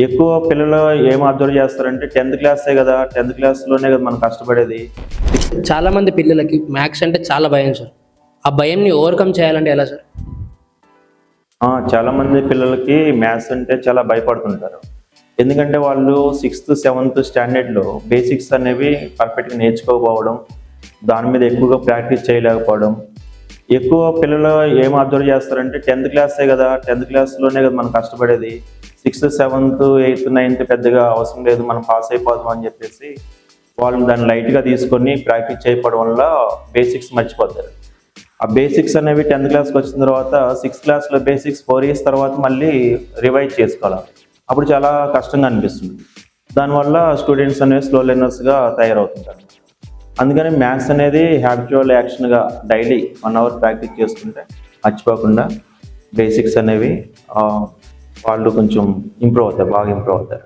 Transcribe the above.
ఎక్కువ పిల్లలు ఏం అబ్జర్వ్ చేస్తారంటే 10th క్లాసే కదా, 10th క్లాస్లోనే కదా మనం కష్టపడేది. చాలా మంది పిల్లలకి మ్యాథ్స్ అంటే చాలా భయం సార్. ఆ భయంని ఓవర్కమ్ చేయాలంటే ఎలా సార్? చాలా మంది పిల్లలకి మ్యాథ్స్ అంటే చాలా భయపడుతుంటారు. ఎందుకంటే వాళ్ళు 6th, 7th స్టాండర్డ్లో బేసిక్స్ అనేవి పర్ఫెక్ట్గా నేర్చుకోకపోవడం, దాని మీద ఎక్కువగా ప్రాక్టీస్ చేయలేకపోవడం. ఎక్కువ పిల్లలు ఏం అబ్జర్వ్ చేస్తారంటే 10th క్లాసే కదా, 10th క్లాస్లోనే కదా మనం కష్టపడేది. 6th, 7th, 8th, 9th పెద్దగా అవసరం లేదు, మనం పాస్ అయిపోదాం అని చెప్పేసి వాళ్ళు దాన్ని లైట్గా తీసుకొని ప్రాక్టీస్ చేయకపోవడం వల్ల బేసిక్స్ మర్చిపోతారు. ఆ బేసిక్స్ అనేవి 10th క్లాస్కి వచ్చిన తర్వాత 6th క్లాస్లో బేసిక్స్ 4 years తర్వాత మళ్ళీ రివైజ్ చేసుకోవాలి. అప్పుడు చాలా కష్టంగా అనిపిస్తుంది. దానివల్ల స్టూడెంట్స్ అనేవి స్లో లెర్నర్స్గా తయారవుతుంటారు. అందుకని మ్యాథ్స్ అనేది హ్యాబిచువల్ యాక్షన్గా డైలీ 1 hour ప్రాక్టీస్ చేసుకుంటే మర్చిపోకుండా బేసిక్స్ అనేవి వాళ్ళు కొంచెం బాగా ఇంప్రూవ్ అవుతారు.